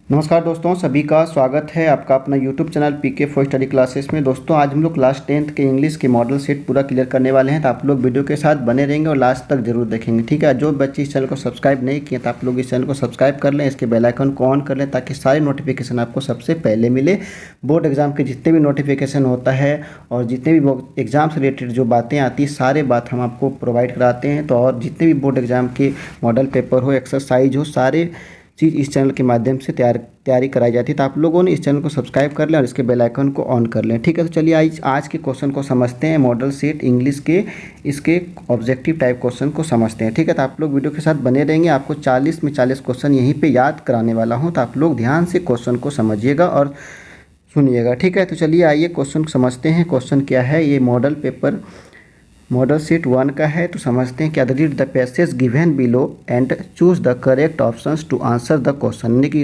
नमस्कार दोस्तों, सभी का स्वागत है आपका अपना YouTube channel PK for study classes में। दोस्तों आज हम लोग क्लास 10th के इंग्लिश के मॉडल सेट पूरा क्लियर करने वाले हैं, तो आप लोग वीडियो के साथ बने रहेंगे और लास्ट तक जरूर देखेंगे। ठीक है, जो बच्चे इस चैनल को सब्सक्राइब नहीं किए तो आप लोग इस चैनल को सब्सक्राइब कर लें, इसके बेल आइकन को ऑन कर लें ताकि सारे नोटिफिकेशन आपको सबसे पहले मिले। बोर्ड एग्जाम के जितने भी नोटिफिकेशन होता है और जितने भी एग्जाम से रिलेटेड जो बातें आती है सारे बात हम आपको प्रोवाइड कराते हैं। तो और जितने भी बोर्ड एग्जाम के मॉडल पेपर हो, एक्सरसाइज हो, सारे चीज़ इस चैनल के माध्यम से तैयारी कराई जाती है। तो आप लोगों ने इस चैनल को सब्सक्राइब कर लें और इसके बेल आइकन को ऑन कर लें। ठीक है, तो चलिए आज के क्वेश्चन को समझते हैं। मॉडल सेट इंग्लिश के इसके ऑब्जेक्टिव टाइप क्वेश्चन को समझते हैं। ठीक है, तो आप लोग वीडियो के साथ बने रहेंगे। आपको 40 में 40 क्वेश्चन यहीं पे याद कराने वाला हूँ, तो आप लोग ध्यान से क्वेश्चन को समझिएगा और सुनिएगा। ठीक है, तो चलिए आइए क्वेश्चन समझते हैं। क्वेश्चन क्या है, ये मॉडल सेट 1 का है। तो समझते हैं क्या। Read the passage given below and choose the correct options to answer the question. यानी कि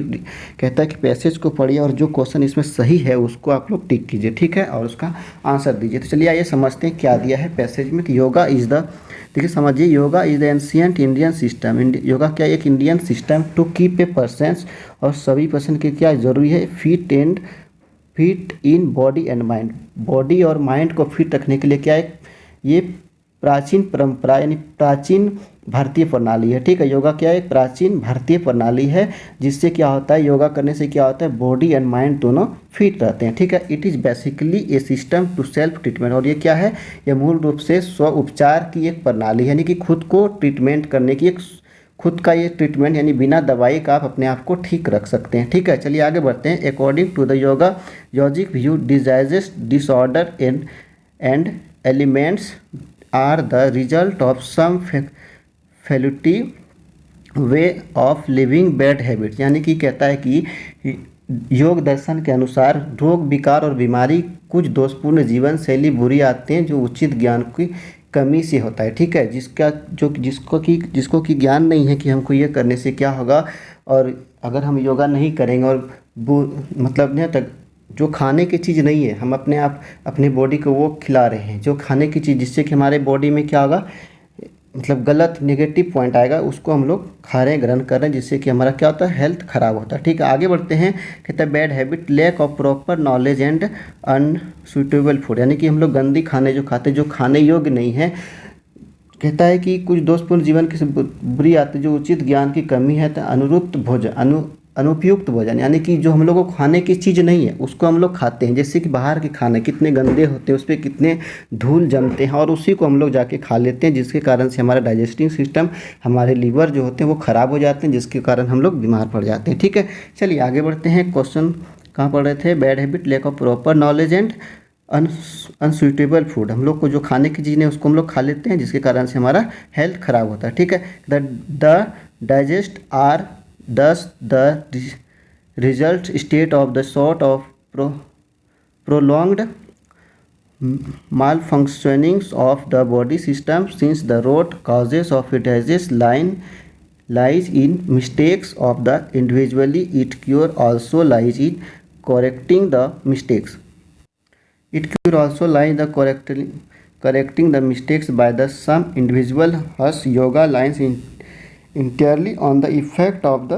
कहता है कि पैसेज को पढ़िए और जो क्वेश्चन इसमें सही है उसको आप लोग टिक कीजिए। ठीक है, और उसका आंसर दीजिए। तो चलिए आइए समझते हैं क्या दिया है पैसेज में। योगा इज़ द, देखिए समझिए, yoga is the ancient Indian system. Yoga क्या, एक Indian system to keep a persons, और सभी पर्सन के क्या जरूरी है, fit in body and mind. Body और माइंड को फिट रखने के लिए क्या है, ये प्राचीन परंपरा यानी प्राचीन भारतीय प्रणाली है। ठीक है, योगा क्या है, एक प्राचीन भारतीय प्रणाली है जिससे क्या होता है, योगा करने से क्या होता है, बॉडी एंड माइंड दोनों फिट रहते हैं। ठीक है, it is basically a system to self treatment. और ये क्या है, ये मूल रूप से स्व उपचार की एक प्रणाली है, यानी कि खुद को ट्रीटमेंट करने की एक खुद का ये ट्रीटमेंट, यानी बिना दवाई का आप अपने आप को ठीक रख सकते हैं। ठीक है, चलिए आगे बढ़ते हैं। According to the yoga yogic view, diseases disorder and elements are the result of some faulty way of living bad habits। यानी कि कहता है कि योग दर्शन के अनुसार रोग, विकार और बीमारी कुछ दोषपूर्ण जीवन शैली बुरी आते हैं जो उचित ज्ञान की कमी से होता है। ठीक है, जिसको कि ज्ञान नहीं है कि हमको ये करने से क्या होगा, और अगर हम योगा नहीं करेंगे और मतलब नहीं तक जो खाने की चीज़ नहीं है, हम अपने बॉडी को वो खिला रहे हैं जो खाने की चीज़, जिससे कि हमारे बॉडी में क्या होगा, मतलब गलत नेगेटिव पॉइंट आएगा, उसको हम लोग खा रहे हैं, ग्रहण कर रहे हैं, जिससे कि हमारा क्या होता है, हेल्थ खराब होता है। ठीक है, आगे बढ़ते हैं। कहता है bad habit, lack of proper knowledge and unsuitable food. यानी कि हम लोग गंदी खाने जो खाते हैं, जो खाने योग्य नहीं है। कहता है कि कुछ दोषपूर्ण जीवन की बुरी आदतें, जो उचित ज्ञान की कमी है, तो अनुपयुक्त भोजन, यानी कि जो हम लोगों को खाने की चीज़ नहीं है उसको हम लोग खाते हैं। जैसे कि बाहर के खाने कितने गंदे होते हैं, उस पर कितने धूल जमते हैं, और उसी को हम लोग जाके खा लेते हैं, जिसके कारण से हमारा डाइजेस्टिंग सिस्टम, हमारे लीवर जो होते हैं वो ख़राब हो जाते हैं, जिसके कारण हम लोग बीमार पड़ जाते हैं। ठीक है, चलिए आगे बढ़ते हैं। क्वेश्चन कहाँ पढ़ रहे थे, bad habit, lack of proper knowledge and unsuitable food. हम लोग को जो खाने की चीज़ नहीं उसको हम लोग खा लेते हैं, जिसके कारण से हमारा हेल्थ ख़राब होता है। ठीक है, the digest are thus the result state of the sort of prolonged malfunctionings of the body system, since the root causes of it lies in mistakes of the individually. It cure also lies in correcting the mistakes. It cure also lies the correcting the mistakes by the some individual. Thus yoga lies entirely on the effect of the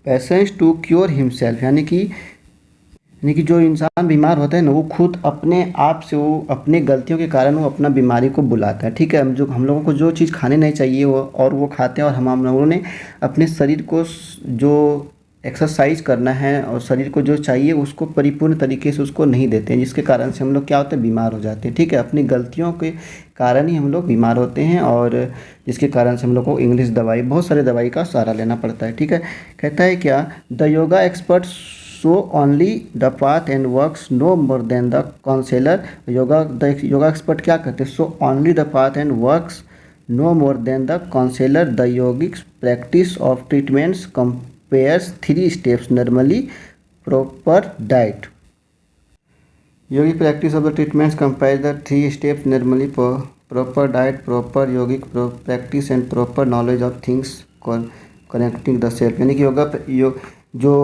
patient to cure himself। यानी कि जो इंसान बीमार होता है ना, वो खुद अपने आप से, वो अपने गलतियों के कारण वो अपना बीमारी को बुलाता है। ठीक है, हम लोगों को जो चीज़ खाने नहीं चाहिए वो खाते हैं, और हम लोगों ने अपने शरीर को जो एक्सरसाइज करना है और शरीर को जो चाहिए उसको परिपूर्ण तरीके से उसको नहीं देते हैं, जिसके कारण से हम लोग क्या होते हैं, बीमार हो जाते हैं। ठीक है, अपनी गलतियों के कारण ही हम लोग बीमार होते हैं, और जिसके कारण से हम लोग को इंग्लिश दवाई, बहुत सारे दवाई का सहारा लेना पड़ता है। ठीक है, कहता है क्या, the yoga expert show only the path and works no more than the counsellor. Yoga expert क्या करते हैं, show only the path and works no more than the counsellor. The yogic practice of treatments pairs 3 steps normally proper diet। yogic practice of the treatments comprise the 3 steps normally proper diet, proper yogic practice and proper knowledge of things connecting the self। यानी कि जो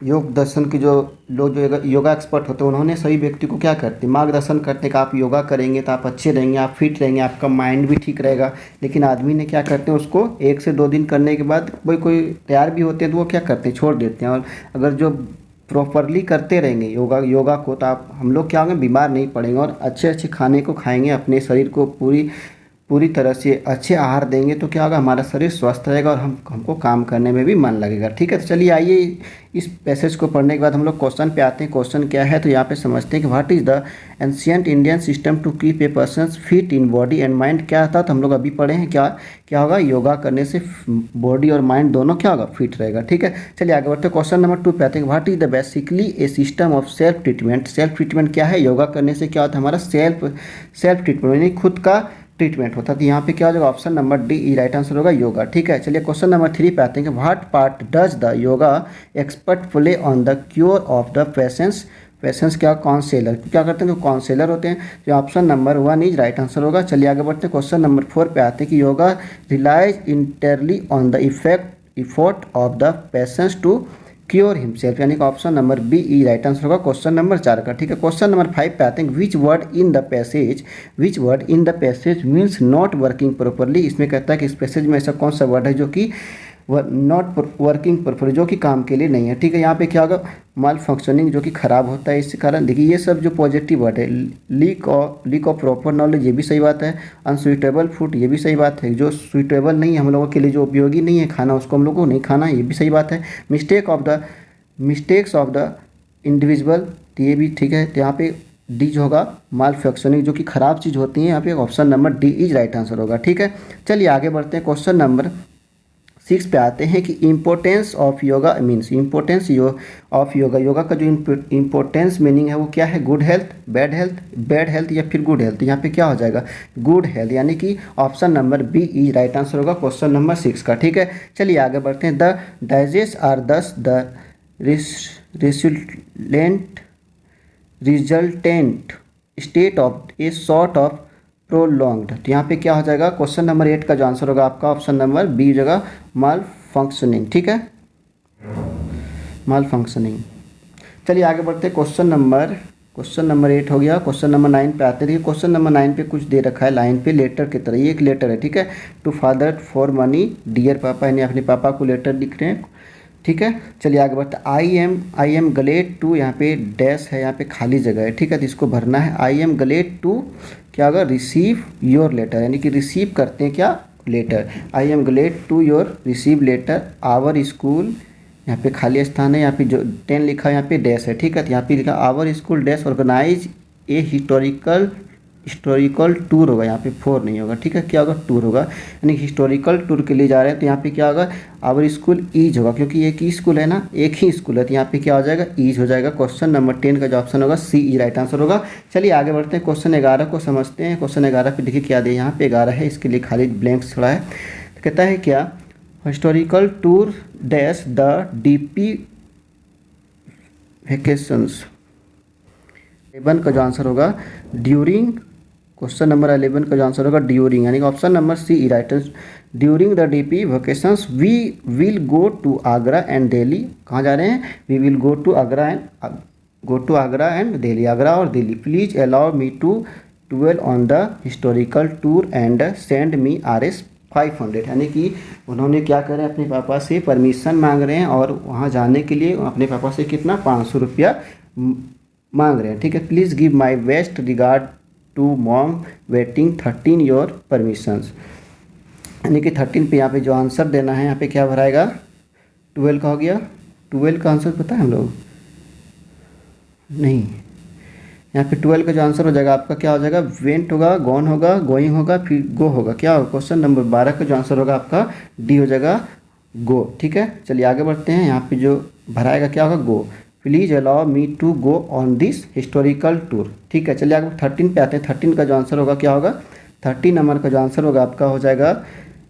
योग दर्शन के जो लोग, जो yoga expert होते हैं, उन्होंने सभी व्यक्ति को क्या करते हैं, मार्गदर्शन करते हैं कि आप योगा करेंगे तो आप अच्छे रहेंगे, आप फिट रहेंगे, आपका माइंड भी ठीक रहेगा। लेकिन आदमी ने क्या करते हैं, उसको 1 से 2 दिन करने के बाद कोई कोई तैयार भी होते हैं तो वो क्या करते हैं, छोड़ देते हैं। और अगर जो प्रॉपरली करते रहेंगे योगा को, तो आप हम लोग क्या होंगे, बीमार नहीं पड़ेंगे और अच्छे अच्छे खाने को खाएंगे, अपने शरीर को पूरी पूरी तरह से अच्छे आहार देंगे तो क्या होगा, हमारा शरीर स्वस्थ रहेगा और हमको काम करने में भी मन लगेगा। ठीक है, तो चलिए आइए इस पैसेज को पढ़ने के बाद हम लोग क्वेश्चन पे आते हैं। क्वेश्चन क्या है, तो यहाँ पे समझते हैं कि what is the ancient Indian system to keep a person fit in body and mind. क्या था, तो हम लोग अभी पढ़े हैं क्या क्या होगा, योगा करने से बॉडी और माइंड दोनों क्या होगा, फिट रहेगा। ठीक है, चलिए आगे बढ़ते हैं। क्वेश्चन नंबर 2 पे आते हैं। What is the basically a system of self treatment. Self treatment क्या है, योगा करने से क्या होता है, हमारा सेल्फ ट्रीटमेंट यानी खुद का ट्रीटमेंट होता है। तो यहाँ पे क्या हो जाएगा, option number D E right answer होगा, योगा। ठीक है, चलिए क्वेश्चन नंबर 3 पे आते हैं कि what part does the yoga expert play on the cure of the patients. Patients क्या, काउंसलर क्या करते हैं, जो काउंसलर होते हैं। जो option number 1 is right answer होगा। चलिए आगे बढ़ते हैं। क्वेश्चन नंबर 4 पे आते हैं कि yoga relies entirely on the effort of the patients to cure himself, यानी कि ऑप्शन नंबर बी ई राइट आंसर होगा क्वेश्चन नंबर 4 का। ठीक है, क्वेश्चन नंबर 5 पे आते हैं। Which word in the passage means not working properly. इसमें कहता है कि इस पैसेज में ऐसा कौन सा वर्ड है जो कि नॉट वर्किंग प्रॉपरली, जो कि काम के लिए नहीं है। ठीक है, यहाँ पे क्या होगा, माल फंक्शनिंग, जो कि खराब होता है। इस कारण देखिए ये सब जो पॉजिटिव वर्ड है, लीक ऑफ प्रॉपर नॉलेज, ये भी सही बात है। अनसुइटेबल फूड, ये भी सही बात है। जो सुइटेबल नहीं है हम लोगों के लिए, जो उपयोगी नहीं है खाना, उसको हम लोग को नहीं खाना, ये भी सही बात है। मिस्टेक्स ऑफ द इंडिविजुअल, तो ये भी ठीक है। तो यहाँ पे डी जो होगा माल फंक्शनिंग, जो कि खराब चीज़ होती है, यहाँ पे option number D is right answer होगा। ठीक है, चलिए आगे बढ़ते हैं। क्वेश्चन नंबर 6 पे आते हैं कि importance of yoga means, importance of yoga, yoga का जो इम्पोर्टेंस मीनिंग है वो क्या है, गुड हेल्थ, बैड हेल्थ या फिर गुड हेल्थ। यहाँ पे क्या हो जाएगा, गुड हेल्थ, यानी कि ऑप्शन नंबर बी ई राइट आंसर होगा क्वेश्चन नंबर 6 का। ठीक है, चलिए आगे बढ़ते हैं। The digest are thus the resultant state of a sort of prolonged. तो यहाँ पे क्या हो जाएगा, क्वेश्चन नंबर 8 का जो आंसर होगा आपका ऑप्शन नंबर बी जगह माल फंक्शनिंग। ठीक है, माल फंक्शनिंग। चलिए आगे बढ़ते हैं। क्वेश्चन नंबर 8 हो गया। क्वेश्चन नंबर 9 पे आते हैं। क्वेश्चन नंबर 9 पे कुछ दे रखा है लाइन पे लेटर की तरह, ये एक लेटर है। ठीक है, to father for money dear papa, यानी अपने पापा को लेटर लिख रहे हैं। ठीक है, चलिए आगे बढ़ते हैं। आई एम ग्लेड टू, यहाँ पे डैश है, यहाँ पे खाली जगह है। ठीक है, तो इसको भरना है। आई एम ग्लेड टू क्या होगा, रिसीव योर लेटर, यानी कि रिसीव करते हैं क्या, letter. I am glad to your receive letter our school, यहाँ पे खाली स्थान है, यहाँ पे जो 10 लिखा है यहाँ पे डैश है। ठीक है, तो यहाँ पे लिखा our school dash organise a historical tour होगा, यहाँ पे 4 नहीं होगा। ठीक है, क्या होगा, टूर होगा, यानी हिस्टोरिकल टूर के लिए जा रहे हैं। तो यहाँ पे क्या होगा, आवर स्कूल ईज होगा, क्योंकि एक ही स्कूल है ना, एक ही स्कूल है, तो यहाँ पे क्या हो जाएगा, ईज हो जाएगा। क्वेश्चन नंबर 10 का जो ऑप्शन होगा सी ई राइट आंसर होगा। चलिए आगे बढ़ते हैं। क्वेश्चन 11 को समझते हैं। क्वेश्चन 11 पे देखिए क्या दिया, यहाँ पे 11 है, इसके लिए खाली ब्लैंक छोड़ा है। तो कहता है क्या, historical tour dash the DP vacations. 11 का जो आंसर होगा ड्यूरिंग, क्वेश्चन नंबर 11 का जो आंसर होगा ड्यूरिंग, यानी कि option number C E right. During the DP vacations we will go to Agra and Delhi. कहाँ जा रहे हैं, we will go to Agra and Delhi, Agra और Delhi. Please allow me to travel on the historical tour and send me RS 500, यानी कि उन्होंने क्या करें, अपने पापा से परमिशन मांग रहे हैं और वहाँ जाने के लिए अपने पापा से कितना, 500 रुपया मांग रहे हैं। ठीक है, please give my best regard to mom waiting 13 your permissions, यानी कि 13 पे यहाँ पे जो आंसर देना है, यहाँ पे क्या भराएगा, 12 का हो गया। 12 का आंसर पता है हम लोग, नहीं, यहाँ पे 12 का जो आंसर हो जाएगा आपका क्या हो जाएगा, वेंट होगा, गॉन होगा, गोइंग होगा, फिर गो होगा। क्या होगा, क्वेश्चन नंबर 12 का जो आंसर होगा आपका डी हो जाएगा, गो। ठीक है, चलिए आगे बढ़ते हैं। यहाँ पे जो भराएगा क्या होगा, go. Please allow me to go on this historical tour. ठीक है, चलिए आगे 13 पे आते हैं। 13 का जो आंसर होगा क्या होगा, 13 नंबर का जो आंसर होगा आपका हो जाएगा,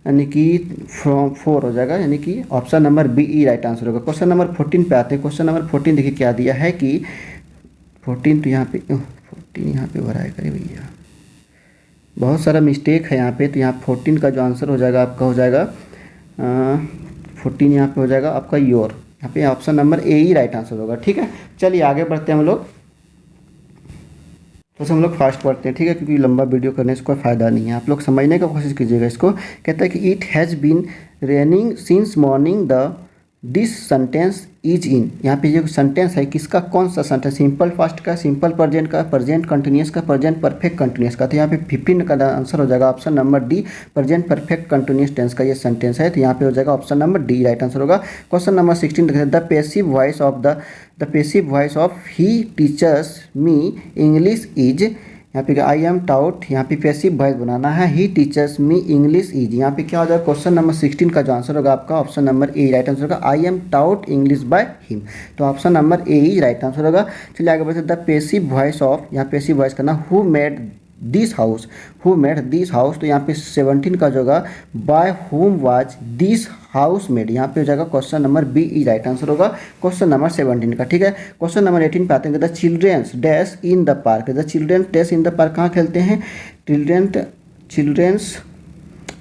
यानी कि फ्रॉम 4 हो जाएगा, यानी कि ऑप्शन नंबर बी ई राइट आंसर होगा। क्वेश्चन नंबर 14 पे आते हैं। क्वेश्चन नंबर 14 देखिए क्या दिया है कि 14 तो यहाँ पे 14 यहाँ पे भराया करे भैया, बहुत सारा मिस्टेक है यहाँ पे। तो यहाँ 14 का जो आंसर हो जाएगा आपका हो जाएगा 14 यहाँ पे हो जाएगा आपका योर। यहाँ पे ऑप्शन नंबर ए ही राइट आंसर होगा। ठीक है, चलिए आगे बढ़ते हैं हम लोग। तो हम लोग फास्ट पढ़ते हैं, ठीक है, क्योंकि लंबा वीडियो करने से कोई फ़ायदा नहीं है। आप लोग समझने का कोशिश कीजिएगा इसको। कहता है कि it has been raining since morning the this sentence is in. यहाँ पे जो सेंटेंस है किसका, कौन सा सेंटेंस, सिंपल फास्ट का, सिंपल प्रेजेंट का, प्रेजेंट कंटिन्यूस का, प्रेजेंट परफेक्ट कंटिन्यूस का। तो यहाँ पे 15 का आंसर हो जाएगा option number D, present perfect continuous tense का ये सेंटेंस है। तो यहाँ पे हो जाएगा option number D right answer होगा। Question number 16 the passive voice of the passive voice of he teachers me English is. यहाँ पे आई एम टाउट, यहाँ पे पैसिव वॉइस बनाना है, ही टीचर्स मी इंग्लिश इज। यहाँ पे क्या हो जाएगा, क्वेश्चन नंबर 16 का जो आंसर होगा आपका option number A right answer होगा, I am taught English by him. तो ऑप्शन नंबर ए ही राइट आंसर होगा। चलिए आगे बढ़ते, द पैसिव वॉइस ऑफ, यहाँ पैसिव वॉइस करना, who made this house, who made this house. तो यहाँ पे 17 का जो होगा, by whom was this house made. यहाँ पे हो जाएगा क्वेश्चन नंबर बी ई राइट आंसर होगा क्वेश्चन नंबर 17 का। ठीक है, क्वेश्चन नंबर 18 पे आते हैं, the childrens dash in the park. The childrens dash in the park कहाँ खेलते हैं, चिल्ड्रेंस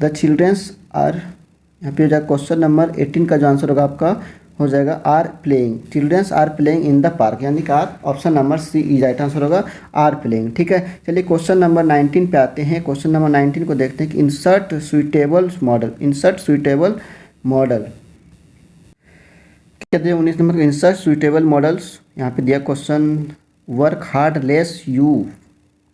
द चिल्ड्रेंस आर। यहाँ पे हो जाएगा क्वेश्चन नंबर 18 का जो आंसर होगा आपका हो जाएगा are playing, childrens are playing in the park, यानी कि are option number C E right answer होगा, आर प्लेइंग। ठीक है, चलिए क्वेश्चन नंबर 19 पे आते हैं। क्वेश्चन नंबर 19 को देखते हैं कि insert suitable model, insert suitable model कहते हैं 19 नंबर, इंसर्ट सुइटेबल मॉडल्स। यहाँ पे दिया question, work hard lest you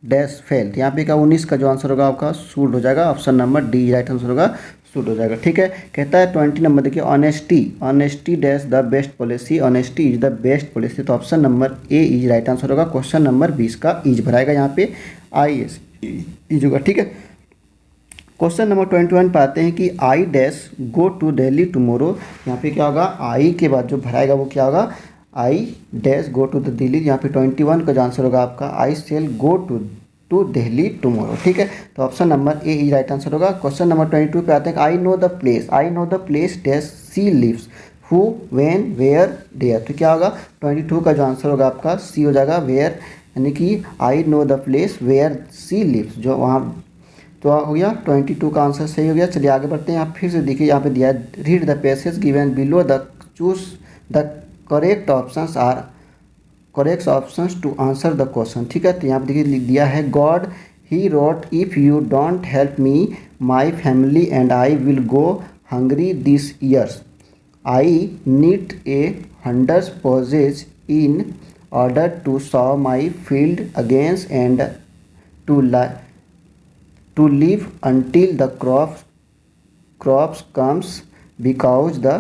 dash fail. यहाँ पे का 19 का जो आंसर होगा आपका सूट हो जाएगा, option number D right answer होगा, सूट हो जाएगा। ठीक है, कहता है 20 नंबर देखिए, honesty dash the best policy, honesty is the best policy. तो option number A is right answer होगा, क्वेश्चन नंबर 20 का इज भराएगा, यहाँ पे आई एस इज होगा। ठीक है, क्वेश्चन नंबर 21 पे आते हैं कि I dash go to Delhi tomorrow. यहाँ पे क्या होगा, आई के बाद जो भराएगा वो क्या होगा, I dash go to the Delhi. यहाँ पे 21 का जो आंसर होगा आपका, I shall go to Delhi tomorrow. ठीक है, तो ऑप्शन नंबर ए ही राइट आंसर होगा। क्वेश्चन नंबर 22 पे आते हैं, I know the place dash she lives, who when where there. तो क्या होगा, 22 का जो आंसर होगा आपका सी हो जाएगा, वेयर, यानी कि I know the place where she lives, जो वहाँ। तो हो गया 22 का आंसर सही हो गया। चलिए आगे बढ़ते हैं। आप फिर से देखिए, यहाँ पे दिया है, read the passage given below the choose the correct options to answer the question. ठीक है, तो यहाँ पे देखिए दिया है, God he wrote, if you don't help me my family and I will go hungry this years, I need a 100 pesos in order to sow my field against and to live until the crops comes because the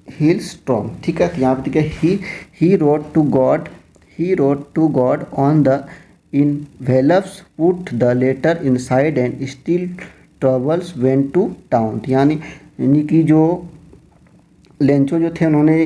hailstorm। ठीक है, तो यहाँ पे ठीक है, he wrote to God on the envelopes, put the letter inside and still troubles went to town। यानी कि जो लेंचो जो थे उन्होंने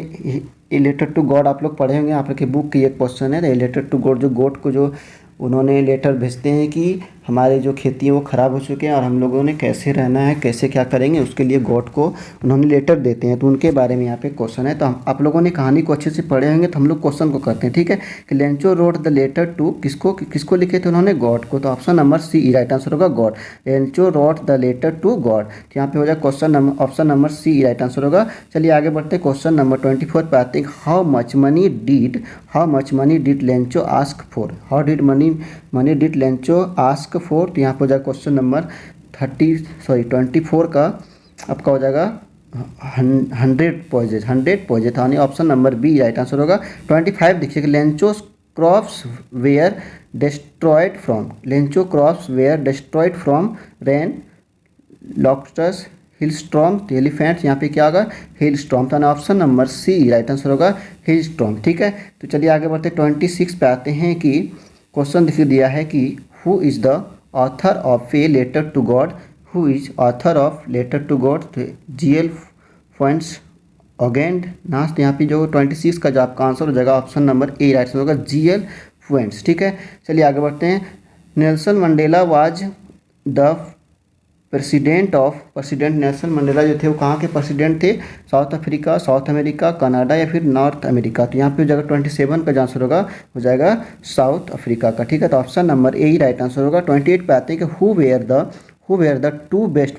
ए लेटर टू गॉड, आप लोग पढ़े होंगे, आप लोग की बुक की एक क्वेश्चन है, ए लेटर टू गॉड, जो गॉड को जो उन्होंने लेटर भेजते हैं कि हमारे जो खेती है वो ख़राब हो चुके हैं और हम लोगों ने कैसे रहना है, कैसे क्या करेंगे, उसके लिए गॉड को उन्होंने लेटर देते हैं। तो उनके बारे में यहाँ पे क्वेश्चन है। तो हम आप लोगों ने कहानी को अच्छे से पढ़े होंगे, तो हम लोग क्वेश्चन को करते हैं। ठीक है, कि Lencho wrote the letter to, किसको लिखे थे उन्होंने, गॉड को। तो option number C right answer होगा, God. Lencho wrote the letter to God. तो यहाँ पे हो जाए question number option number C right answer होगा। चलिए आगे बढ़ते हैं, क्वेश्चन नंबर 24 पे आते हैं, how much money did Lencho ask for, how did money did Lencho ask for. तो यहाँ पर हो जाएगा क्वेश्चन नंबर 24 का आपका हो जाएगा 100 पॉजेज, यानी option number B right answer होगा। 25 देखिए, Lencho crops were destroyed from rain locusts hailstorm, elephants. यहाँ पे क्या होगा, हिलस्टॉर्म। तो option number C right answer होगा, हिलस्टॉर्म। ठीक है, तो चलिए आगे बढ़ते 26 पे आते हैं कि क्वेश्चन देखिए दिया है कि who is the author of a letter to God, who is author of letter to God. GL points against. यहाँ पे जो 26 का जो आपका आंसर हो जाएगा ऑप्शन नंबर ए राइट होगा, GL पॉइंट्स। ठीक है, चलिए आगे बढ़ते हैं। Nelson Mandela was the president Nelson Mandela जो थे वो कहाँ के प्रेसिडेंट थे, south Africa, south America, Canada या फिर नॉर्थ अमेरिका। तो यहाँ पे हो जाएगा 27 का जो आंसर होगा हो जाएगा साउथ अफ्रीका का। ठीक है, तो ऑप्शन नंबर ए ही राइट आंसर होगा। 28 पे आते हैं कि who were the two best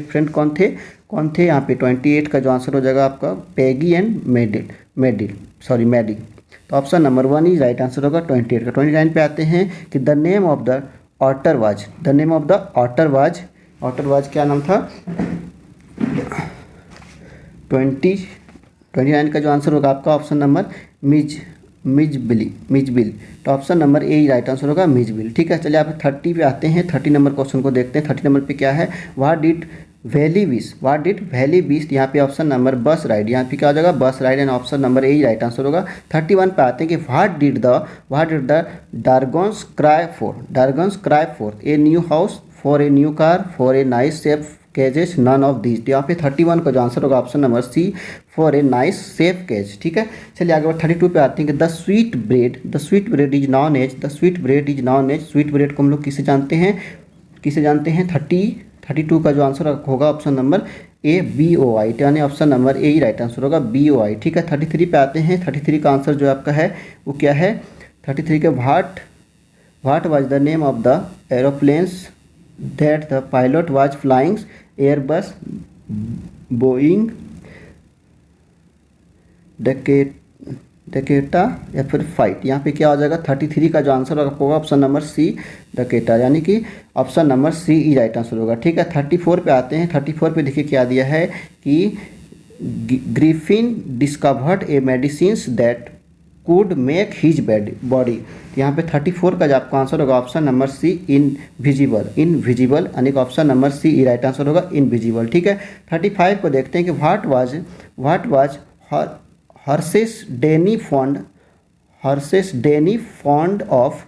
friend कौन थे, कौन थे यहाँ पे? 28 का जो आंसर हो जाएगा आपका पैगी एंड मैडी। तो option number 1 is right answer होगा 28 का। 29 पे आते हैं कि the name of the author was क्या नाम था? 29 का जो आंसर होगा आपका ऑप्शन नंबर मिजबिल। तो option number A right answer होगा मिजबिल। ठीक है, चलिए आप 30 पे आते हैं। 30 नंबर क्वेश्चन को देखते हैं। 30 नंबर पे क्या है? What did valley wish. यहाँ पे ऑप्शन नंबर बस राइड, यहाँ पे क्या हो जाएगा? Bus ride and option number A right answer होगा। 31 पे आते हैं कि what did the dragons cry for? A new house, for a new car, for a nice safe cages, none of these. तो यहाँ पे 31 का जो आंसर होगा option number C, for a nice safe cage. ठीक है, चलिए आगे 32 पे आते हैं कि the sweet bread is known as. Sweet bread को हम लोग किसे जानते हैं? 32 का जो आंसर होगा ऑप्शन नंबर ए BOI, यानी ऑप्शन नंबर ए ही राइट आंसर होगा BOI। ठीक है, 33 पे आते हैं। 33 का आंसर जो आपका है वो क्या है? 33 का what was the name of the aeroplanes that the pilot was flying? Airbus, Boeing, Dakota या फिर फाइट। यहाँ पे क्या हो जाएगा? 33 का जो आंसर होगा ऑप्शन नंबर सी, डकेटा, यानी कि ऑप्शन नंबर सी ई राइट आंसर होगा। ठीक है, 34 पे आते हैं। 34 पे देखिए क्या दिया है कि Griffin discovered A medicines that could make his body. तो यहाँ पे 34 का जो आपका आंसर होगा ऑप्शन नंबर सी, इनविजिबल, यानी कि ऑप्शन नंबर सी ई राइट आंसर होगा इनविजिबल। ठीक है, 35 को देखते हैं कि what was Horace Danby fond of.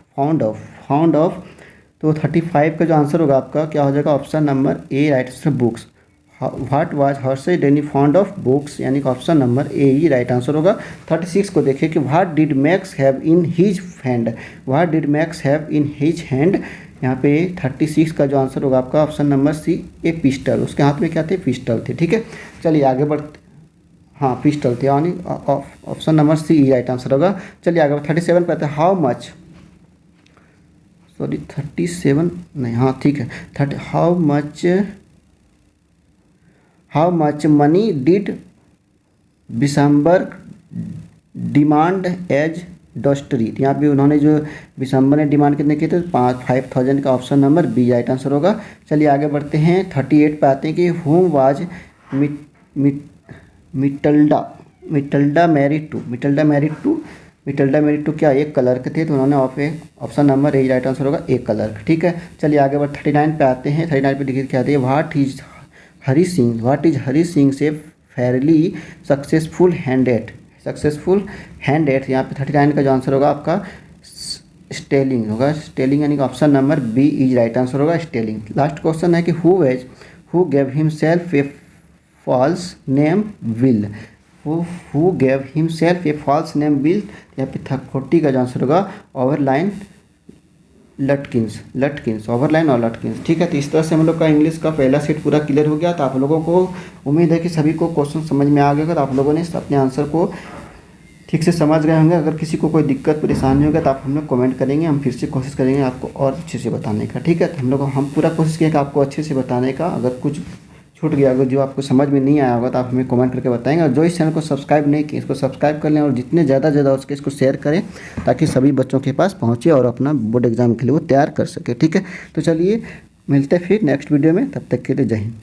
तो 35 का जो आंसर होगा आपका क्या हो जाएगा? Option number A right answer books. What was Horace Danby fond of books, यानी कि ऑप्शन नंबर ए ही राइट आंसर होगा। 36 को देखिए कि what did Max have in his hand. यहाँ पे 36 का जो आंसर होगा आपका option number C, a pistol. उसके हाथ में क्या थे? पिस्टल थे। ठीक है, चलिए आगे बढ़ते। हाँ, पिस्टल थे, यानी option number C right answer होगा। चलिए आगे 37 पे आते हैं। हाउ मच 37 नहीं, हाँ ठीक है, how much money did Bishamber demand as dowry. यहाँ पे उन्होंने जो बिशंबर ने डिमांड कितने किए थे? 5,000 का option number B right answer होगा। चलिए आगे बढ़ते हैं। 38 पे आते हैं कि होम वाज मिटल्डा मैरिड टू क्या? एक क्लर्क थे, तो उन्होंने option number A right answer होगा एक क्लर्क। ठीक है, चलिए आगे बढ़ 39 पे आते हैं। 39 पे देखिए क्या आती है? व्हाट इज हरी सिंह से फेयरली सक्सेसफुल हैंड एट। यहाँ पे 39 का जो आंसर होगा आपका स्टेलिंग होगा, यानी कि option number B is right answer होगा स्टेलिंग। लास्ट क्वेश्चन है कि who gave himself a false name will. यहाँ पे 40 का जो आंसर होगा ओवरलाइन लटकिंस। ठीक है, तो इस तरह से हम लोग का इंग्लिश का पहला सेट पूरा क्लियर हो गया। तो आप लोगों को उम्मीद है कि सभी को क्वेश्चन समझ में आ गया। तो आप लोगों ने अपने आंसर को ठीक से समझ गए होंगे। अगर किसी को कोई दिक्कत परेशानी होगा तो आप हम लोग कमेंट करेंगे, हम फिर से कोशिश करेंगे आपको और अच्छे से बताने का। ठीक है, तो हम पूरा कोशिश किए कि आपको अच्छे से बताने का। अगर कुछ छूट गया, अगर जो आपको समझ में नहीं आया होगा तो आप हमें कमेंट करके बताएंगे। और जो इस चैनल को सब्सक्राइब नहीं किए, इसको सब्सक्राइब कर लें और जितने ज़्यादा हो सके इसको शेयर करें, ताकि सभी बच्चों के पास पहुँचे और अपना बोर्ड एग्जाम के लिए वो तैयार कर सके। ठीक है, तो चलिए मिलते हैं फिर नेक्स्ट वीडियो में, तब तक के लिए जय हिंद।